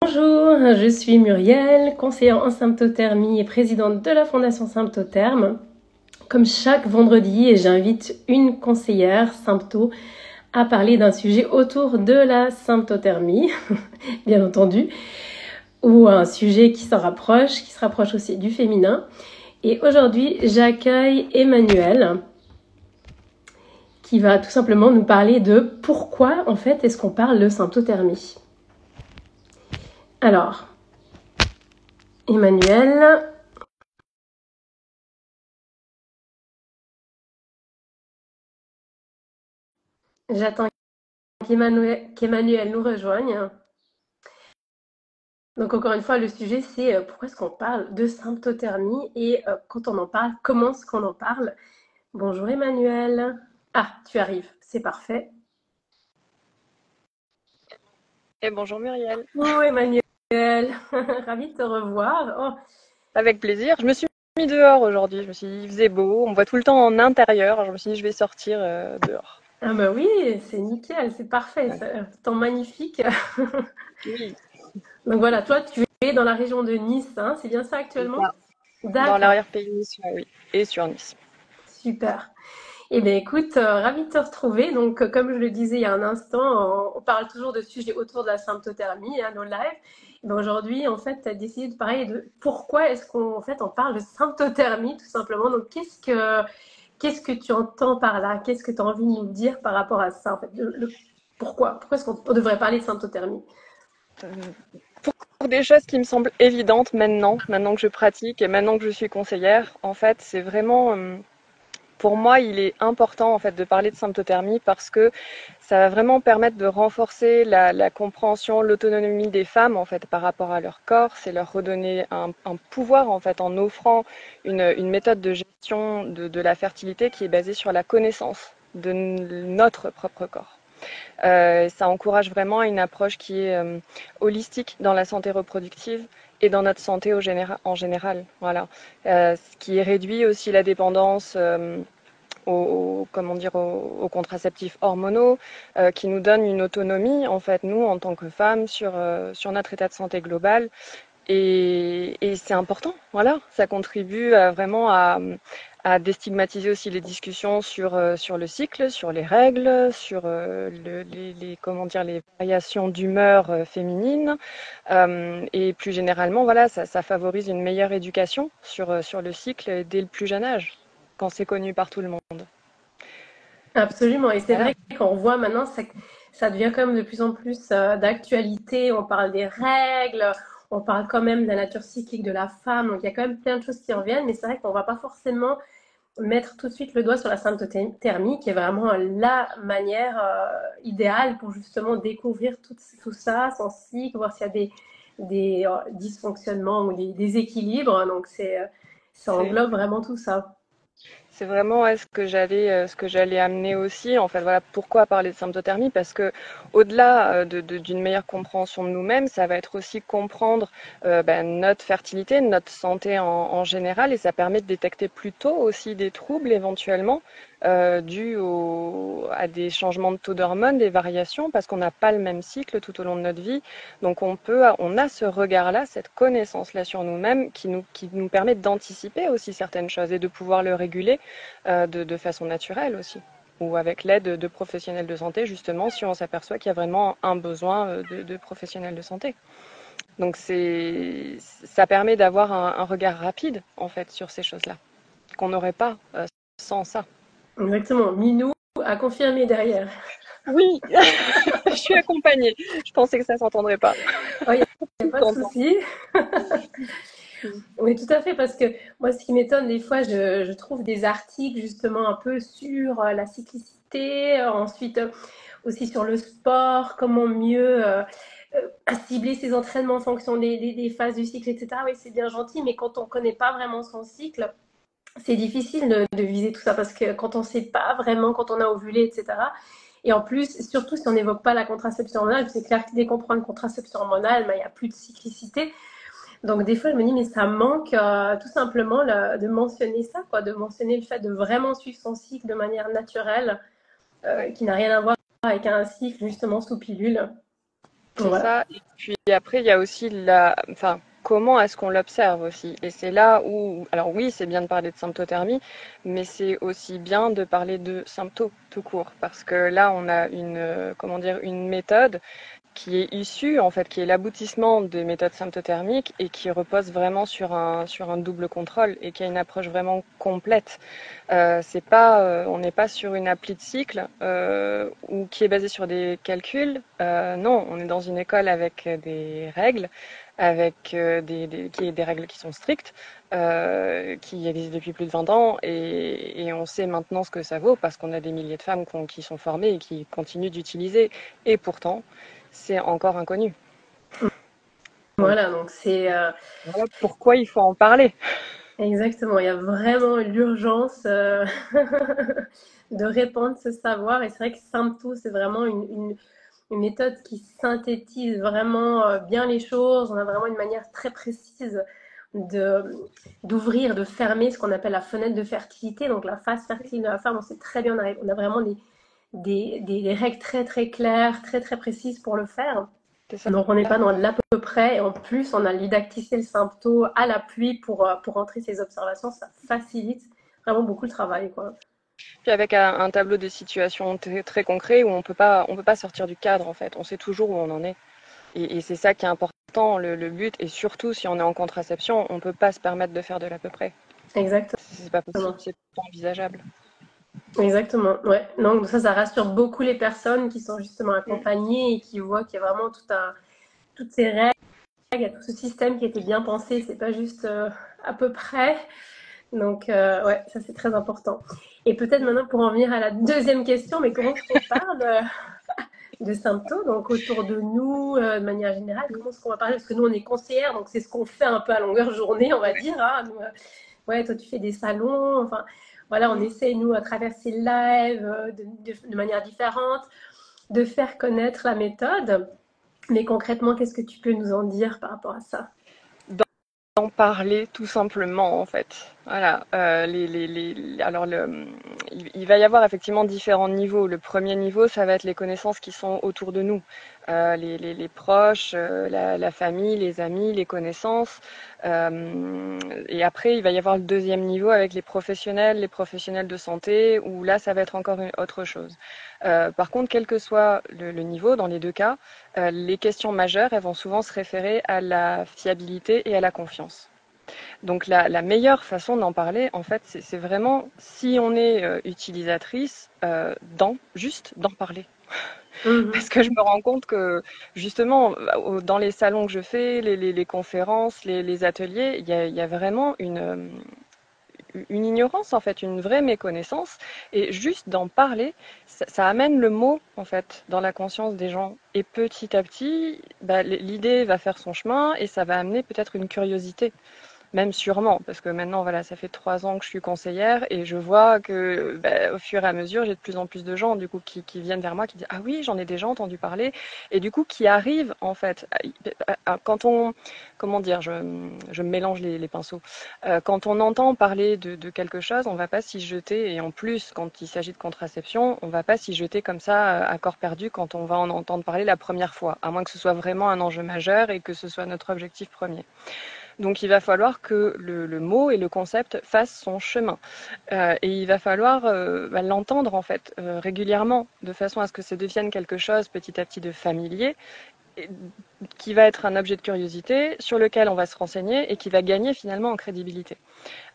Bonjour, je suis Muriel, conseillère en symptothermie et présidente de la Fondation Symptotherme. Comme chaque vendredi, j'invite une conseillère sympto à parler d'un sujet autour de la symptothermie, bien entendu, ou un sujet qui se rapproche aussi du féminin. Et aujourd'hui, j'accueille Emmanuel, qui va tout simplement nous parler de pourquoi, en fait, est-ce qu'on parle de symptothermie. Alors, Emmanuel... J'attends qu'Emmanuel nous rejoigne. Donc encore une fois, le sujet c'est pourquoi est-ce qu'on parle de symptothermie et quand on en parle, comment est-ce qu'on en parle. Bonjour Emmanuel. Ah, tu arrives, c'est parfait. Et bonjour Muriel. Oh Emmanuel, ravie de te revoir. Oh. Avec plaisir. Je me suis mis dehors aujourd'hui. Je me suis dit, il faisait beau. On voit tout le temps en intérieur. Je me suis dit, je vais sortir dehors. Ah bah oui, c'est nickel, c'est parfait, Ouais. temps magnifique. Oui, Donc voilà, toi tu es dans la région de Nice, hein, c'est bien ça c'est actuellement? ça. Dans D'accord, l'arrière-pays niçois, oui. Et sur Nice. super. Eh bien, écoute, ravie de te retrouver. Donc, comme je le disais il y a un instant, on parle toujours de sujets autour de la symptothermie, nos lives. Et ben, aujourd'hui, en fait, tu as décidé de parler de pourquoi est-ce qu'on en fait, on parle de symptothermie, tout simplement. Donc, qu'est-ce que tu entends par là? Qu'est-ce que tu as envie de nous dire par rapport à ça, en fait? Pourquoi est-ce qu'on devrait parler de symptothermie? Euh, Pour des choses qui me semblent évidentes maintenant que je pratique et maintenant que je suis conseillère, en fait, c'est vraiment pour moi, il est important en fait de parler de symptothermie parce que ça va vraiment permettre de renforcer la compréhension, l'autonomie des femmes en fait par rapport à leur corps. C'est leur redonner un pouvoir en fait en offrant une méthode de gestion de la fertilité qui est basée sur la connaissance de notre propre corps. Ça encourage vraiment une approche qui est holistique dans la santé reproductive et dans notre santé en général. Voilà. Ce qui réduit aussi la dépendance comment dire, aux contraceptifs hormonaux, qui nous donnent une autonomie, en fait, nous, en tant que femmes, sur notre état de santé global. Et c'est important, voilà, ça contribue vraiment à déstigmatiser aussi les discussions sur le cycle, sur les règles, sur comment dire, les variations d'humeur féminines. Et plus généralement, voilà, ça favorise une meilleure éducation sur le cycle dès le plus jeune âge, quand c'est connu par tout le monde. Absolument. Et c'est Voilà. vrai qu'on voit maintenant, ça devient quand même de plus en plus d'actualité. On parle des règles, on parle quand même de la nature cyclique de la femme. Donc il y a quand même plein de choses qui reviennent, mais c'est vrai qu'on ne va pas forcément mettre tout de suite le doigt sur la symptothermie, qui est vraiment la manière idéale pour justement découvrir tout ça, son cycle, voir s'il y a des dysfonctionnements ou des déséquilibres. Donc ça C'est englobe vraiment tout ça. C'est vraiment ce que j'allais amener aussi. En fait, voilà pourquoi parler de symptothermie, parce que au-delà d'une meilleure compréhension de nous-mêmes, ça va être aussi comprendre notre fertilité, notre santé en général, et ça permet de détecter plus tôt aussi des troubles éventuellement dus à des changements de taux d'hormones, des variations, parce qu'on n'a pas le même cycle tout au long de notre vie. Donc on a ce regard-là, cette connaissance-là sur nous-mêmes qui nous permet d'anticiper aussi certaines choses et de pouvoir le réguler de façon naturelle aussi, ou avec l'aide de professionnels de santé, justement, si on s'aperçoit qu'il y a vraiment un besoin de professionnels de santé. Donc ça permet d'avoir un regard rapide, en fait, sur ces choses-là, qu'on n'aurait pas sans ça. Exactement. Minou a confirmé derrière. Oui, je suis accompagnée. Je pensais que ça s'entendrait pas. Oh, il n'y a pas de T'entends. souci. Oui, tout à fait, parce que moi, ce qui m'étonne, des fois, je trouve des articles justement un peu sur la cyclicité, ensuite aussi sur le sport, comment mieux cibler ses entraînements en fonction des phases du cycle, etc. Oui, c'est bien gentil, mais quand on ne connaît pas vraiment son cycle, c'est difficile de viser tout ça, parce que quand on ne sait pas vraiment, quand on a ovulé, etc. Et en plus, surtout si on n'évoque pas la contraception hormonale, c'est clair que dès qu'on prend une contraception hormonale, ben, il n'y a plus de cyclicité. Donc des fois, je me dis, mais ça manque tout simplement de mentionner ça, quoi, de mentionner le fait de vraiment suivre son cycle de manière naturelle, Ouais. qui n'a rien à voir avec un cycle justement sous pilule. C'est Ouais. ça. Et puis après, il y a aussi enfin, comment est-ce qu'on l'observe aussi. Et c'est là où, alors oui, c'est bien de parler de symptothermie, mais c'est aussi bien de parler de symptômes tout court, parce que là, on a comment dire, une méthode qui est issue, en fait, qui est l'aboutissement des méthodes symptothermiques et qui repose vraiment sur un double contrôle et qui a une approche vraiment complète. C'est pas, on n'est pas sur une appli de cycle ou qui est basée sur des calculs. Non, on est dans une école avec des règles, avec des règles qui sont strictes, qui existent depuis plus de 20 ans et on sait maintenant ce que ça vaut parce qu'on a des milliers de femmes qui sont formées et qui continuent d'utiliser. Et pourtant, c'est encore inconnu. Donc Voilà, donc c'est voilà pourquoi il faut en parler. exactement, il y a vraiment l'urgence de répandre ce savoir. Et c'est vrai que Sympto, c'est vraiment une méthode qui synthétise vraiment bien les choses. On a vraiment une manière très précise de d'ouvrir, de fermer ce qu'on appelle la fenêtre de fertilité, donc la phase fertile de la femme. On sait très bien, on a vraiment des règles très très claires, très très précises pour le faire. C'est ça. Donc on n'est pas dans de l'à peu près, et en plus on a le didacticiel Sympto à l'appui pour rentrer ces observations, ça facilite vraiment beaucoup le travail, quoi. Puis avec un tableau de situation très concret où on peut pas sortir du cadre en fait. On sait toujours où on en est. Et c'est ça qui est important, le but. Et surtout, si on est en contraception, on peut pas se permettre de faire de l'à peu près. Exactement. C'est pas possible, c'est pas envisageable. Exactement, ouais. Donc ça rassure beaucoup les personnes qui sont justement Mm. accompagnées et qui voient qu'il y a vraiment toutes ces règles, il y a tout ce système qui a été bien pensé, c'est pas juste à peu près. Donc ouais, ça c'est très important. Et peut-être maintenant pour en venir à la deuxième question, mais comment est-ce qu'on parle de symptômes, donc autour de nous, de manière générale, comment est-ce qu'on va parler? Parce que nous on est conseillères, donc c'est ce qu'on fait un peu à longueur journée, on va dire. Hein. Nous, ouais, toi tu fais des salons, enfin voilà, on Mm. essaie nous à travers ces lives de manière différente de faire connaître la méthode. Mais concrètement, qu'est-ce que tu peux nous en dire par rapport à ça? D'en parler tout simplement en fait. Voilà. Alors il va y avoir effectivement différents niveaux. Le premier niveau, ça va être les connaissances qui sont autour de nous, les proches, la famille, les amis, les connaissances. Et après, il va y avoir le deuxième niveau avec les professionnels de santé, où là, ça va être encore autre chose. Par contre, quel que soit le niveau, dans les deux cas, les questions majeures, elles vont souvent se référer à la fiabilité et à la confiance. Donc la meilleure façon d'en parler, en fait, c'est vraiment, si on est utilisatrice, juste d'en parler. Mhm. Parce que je me rends compte que justement, dans les salons que je fais, les conférences, les ateliers, il y a vraiment une ignorance en fait, une vraie méconnaissance, et juste d'en parler, ça amène le mot en fait dans la conscience des gens, et petit à petit, bah, l'idée va faire son chemin et ça va amener peut-être une curiosité. Même sûrement, parce que maintenant, voilà, ça fait 3 ans que je suis conseillère et je vois que, bah, au fur et à mesure, j'ai de plus en plus de gens, du coup, qui viennent vers moi, qui disent, ah oui, j'en ai déjà entendu parler, et du coup, qui arrivent, en fait, quand on, comment dire, je me mélange les pinceaux. Quand on entend parler de quelque chose, on va pas s'y jeter, et en plus, quand il s'agit de contraception, on va pas s'y jeter comme ça, à corps perdu, quand on va en entendre parler la première fois, à moins que ce soit vraiment un enjeu majeur et que ce soit notre objectif premier. Donc il va falloir que le mot et le concept fassent son chemin. Et il va falloir l'entendre en fait régulièrement, de façon à ce que ça devienne quelque chose petit à petit de familier, qui va être un objet de curiosité sur lequel on va se renseigner et qui va gagner finalement en crédibilité.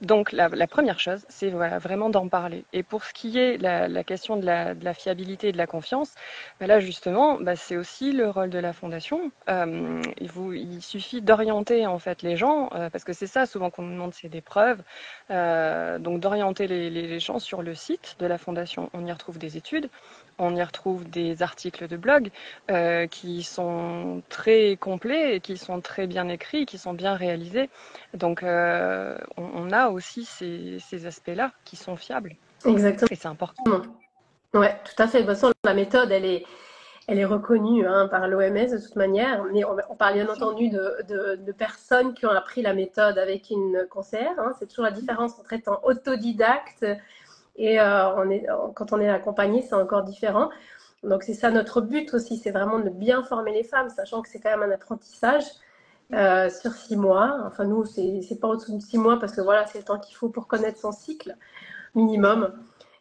Donc la première chose, c'est voilà, vraiment d'en parler. Et pour ce qui est la question de la fiabilité et de la confiance, ben là justement, ben c'est aussi le rôle de la fondation. Il suffit d'orienter en fait les gens, parce que c'est ça souvent qu'on nous demande, c'est des preuves. Donc d'orienter les gens sur le site de la fondation. On y retrouve des études, on y retrouve des articles de blog qui sont très complets et qui sont très bien écrits, qui sont bien réalisés. Donc, on a aussi ces aspects-là qui sont fiables. Exactement. Et c'est important. Ouais, tout à fait. De toute façon, la méthode, elle est reconnue hein, par l'OMS de toute manière. Mais on parle bien entendu de personnes qui ont appris la méthode avec une conseillère. Hein. C'est toujours la différence entre étant autodidacte et quand on est accompagné, c'est encore différent. Donc c'est ça notre but aussi, c'est vraiment de bien former les femmes, sachant que c'est quand même un apprentissage sur 6 mois. Enfin nous, c'est pas au-dessous de 6 mois parce que voilà, c'est le temps qu'il faut pour connaître son cycle minimum.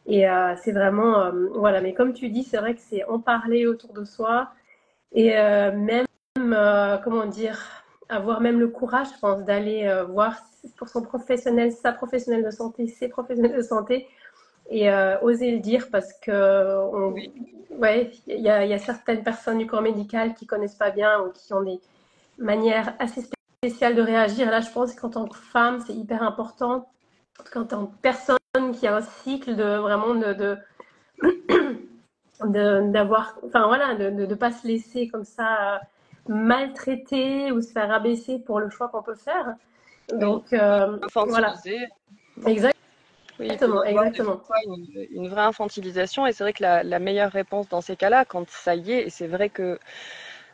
Et c'est vraiment, voilà, mais comme tu dis, c'est vrai que c'est en parler autour de soi et même, comment dire, avoir même le courage, je pense, d'aller voir pour son professionnel, sa professionnelle de santé, ses professionnels de santé et oser le dire parce que, Oui, ouais, il y a certaines personnes du corps médical qui connaissent pas bien ou qui ont des manières assez spéciales de réagir. Et là, je pense qu'en tant que femme, c'est hyper important, en tant que personne qui a un cycle de vraiment d'avoir, enfin voilà, de pas se laisser comme ça maltraiter ou se faire abaisser pour le choix qu'on peut faire. oui. Donc voilà, Infantiliser. Oui, il peut y exactement, avoir des exactement. fois une vraie infantilisation et c'est vrai que la meilleure réponse dans ces cas-là, quand ça y est, et c'est vrai que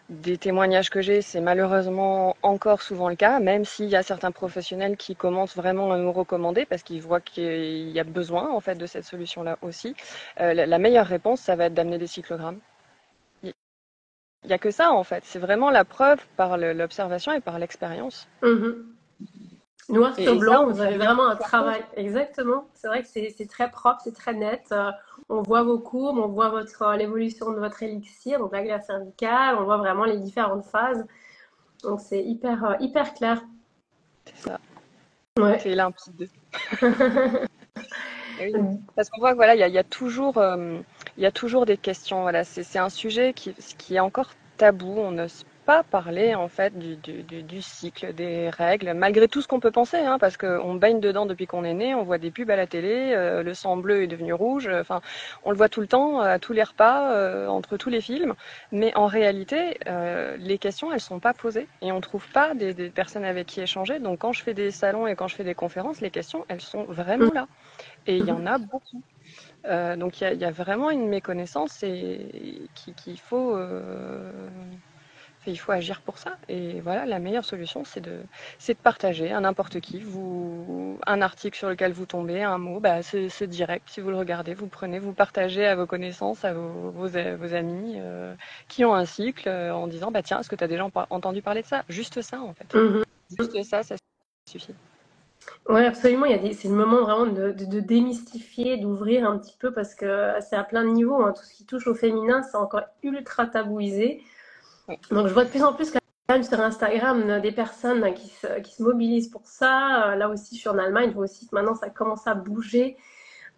des témoignages que j'ai, c'est malheureusement encore souvent le cas, même s'il y a certains professionnels qui commencent vraiment à nous recommander parce qu'ils voient qu'il y a besoin en fait de cette solution-là aussi. La meilleure réponse, ça va être d'amener des cyclogrammes. Il n'y a que ça en fait. C'est vraiment la preuve par l'observation et par l'expérience. Mhm. Noir sur Et ça, blanc, on vous sent avez bien vraiment un faire ça. travail. Exactement. C'est vrai que c'est très propre, c'est très net. On voit vos courbes, on voit l'évolution de votre élixir, donc la glace cervicale, on voit vraiment les différentes phases. Donc c'est hyper clair. C'est ça. Ouais. C'est limpide. Et oui, parce qu'on voit que voilà, il y a toujours des questions. Voilà, c'est un sujet qui est encore tabou. On n'ose pas parler en fait du cycle, des règles, malgré tout ce qu'on peut penser, hein, parce qu'on baigne dedans depuis qu'on est né. On voit des pubs à la télé, le sang bleu est devenu rouge. Enfin, on le voit tout le temps, à tous les repas, entre tous les films. Mais en réalité, les questions, elles sont pas posées et on trouve pas des personnes avec qui échanger. Donc, quand je fais des salons et quand je fais des conférences, les questions, elles sont vraiment là. Et il y en a beaucoup. Donc il y a vraiment une méconnaissance et qu'il faut, il faut agir pour ça. Et voilà, la meilleure solution, c'est de partager à n'importe qui. Un article sur lequel vous tombez, un mot, bah, c'est direct. Si vous le regardez, vous prenez, vous partagez à vos connaissances, à vos amis qui ont un cycle en disant, bah tiens, est-ce que tu as déjà entendu parler de ça? Juste ça, en fait. Mhm. Juste ça suffit. Ouais, absolument. C'est le moment vraiment de démystifier, d'ouvrir un petit peu parce que c'est à plein de niveaux, hein. Tout ce qui touche au féminin, c'est encore ultra tabouisé. Oui, Donc, je vois de plus en plus quand même sur Instagram des personnes qui se mobilisent pour ça. Là aussi, je suis en Allemagne, je vois aussi que maintenant ça commence à bouger.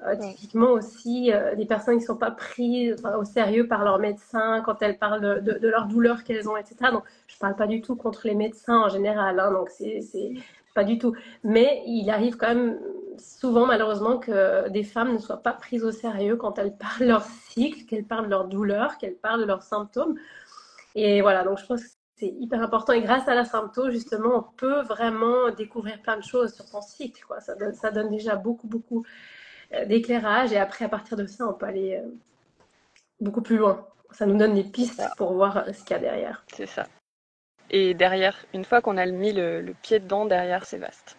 oui, Typiquement aussi, des personnes qui ne sont pas prises enfin, au sérieux par leurs médecins quand elles parlent de leurs douleurs qu'elles ont, etc. Donc, je ne parle pas du tout contre les médecins en général, hein, donc c'est pas du tout. Mais il arrive quand même souvent, malheureusement, que des femmes ne soient pas prises au sérieux quand elles parlent de leur cycle, qu'elles parlent de leurs douleurs, qu'elles parlent de leurs symptômes. Et voilà, donc je pense que c'est hyper important. Et grâce à la symptôme, justement, on peut vraiment découvrir plein de choses sur son cycle, quoi. Ça donne déjà beaucoup d'éclairage. Et après, à partir de ça, on peut aller beaucoup plus loin. Ça nous donne des c'est pistes ça, pour voir ce qu'il y a derrière. c'est ça. Et derrière, une fois qu'on a mis le pied dedans, derrière, c'est vaste.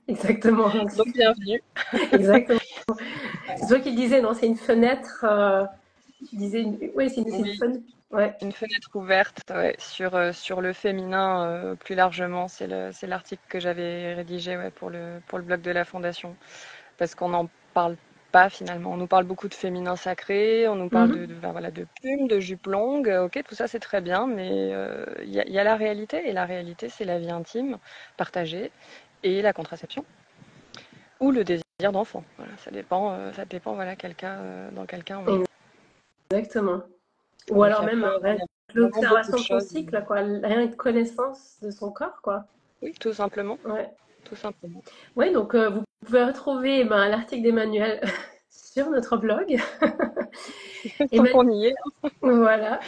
Exactement. Donc, bienvenue. Exactement. C'est toi qui le disais, non? C'est une fenêtre. Tu disais, oui, c'est une Oui, fenêtre. Ouais. une fenêtre ouverte ouais, sur le féminin plus largement. C'est l'article que j'avais rédigé ouais, pour le blog de la Fondation. Parce qu'on n'en parle pas finalement. On nous parle beaucoup de féminin sacré, on nous parle ben, voilà, de plumes, de jupes longues. Ok, tout ça c'est très bien, mais y a la réalité. Et la réalité, c'est la vie intime partagée et la contraception. Ou le désir d'enfant. Voilà, ça dépend voilà, dans quel cas on est. Exactement. Ou Donc alors même il rien y a que vraiment beaucoup de l'observation de son choses. cycle, quoi. Rien que connaissance de son corps, quoi. Oui, tout simplement, Ouais. tout simplement. Ouais, donc vous pouvez retrouver l'article d'Emmanuel sur notre blog. Tant Emma- qu'on y est. Voilà.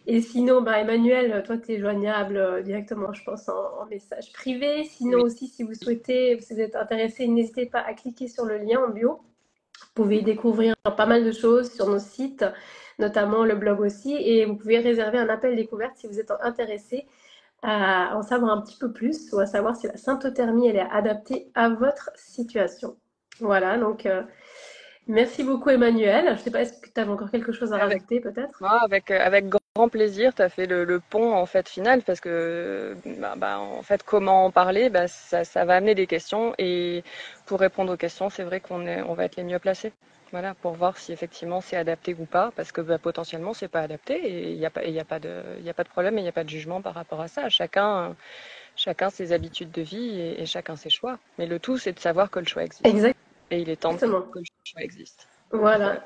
Et sinon, Emmanuel, toi, tu es joignable directement, je pense, en message privé. Sinon Oui. aussi, si vous souhaitez, si vous êtes intéressé, n'hésitez pas à cliquer sur le lien en bio. Vous pouvez découvrir pas mal de choses sur nos sites, notamment le blog aussi. Et vous pouvez réserver un appel découverte si vous êtes intéressé à en savoir un petit peu plus ou à savoir si la symptothermie elle est adaptée à votre situation. Voilà, donc Merci beaucoup, Emmanuel. Je ne sais pas, est-ce que tu avais encore quelque chose à Avec, rajouter, peut-être? avec grand plaisir, tu as fait le pont en fait final parce que en fait comment en parler, ça va amener des questions et pour répondre aux questions, c'est vrai on va être les mieux placés. Voilà, pour voir si effectivement c'est adapté ou pas, parce que potentiellement c'est pas adapté et il y a pas il y a pas de problème et il n'y a pas de jugement par rapport à ça. Chacun ses habitudes de vie et chacun ses choix. Mais le tout, c'est de savoir que le choix existe. Et il est temps Exactement. que le choix existe. Voilà. Voilà.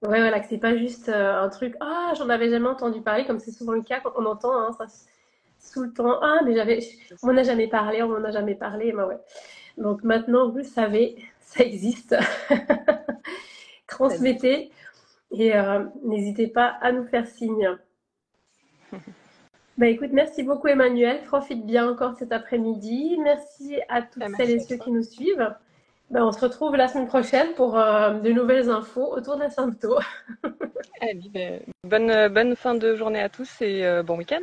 Ouais, voilà, que c'est pas juste un truc, ah, j'en avais jamais entendu parler, comme c'est souvent le cas quand on entend hein, ça sous le temps, ah, mais on m'en a jamais parlé, on m'en a jamais parlé, bah ouais. Donc maintenant, vous le savez, ça existe. Transmettez et n'hésitez pas à nous faire signe. Bah écoute, merci beaucoup Emmanuel, profite bien encore cet après-midi. Merci à toutes celles Merci et à ceux toi. qui nous suivent. Bah, on se retrouve la semaine prochaine pour de nouvelles infos autour de la sympto. Allez, bonne fin de journée à tous et bon week-end.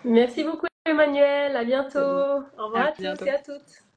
Merci beaucoup Emmanuel, à bientôt. Salut. Au revoir À à tous et bientôt. à toutes.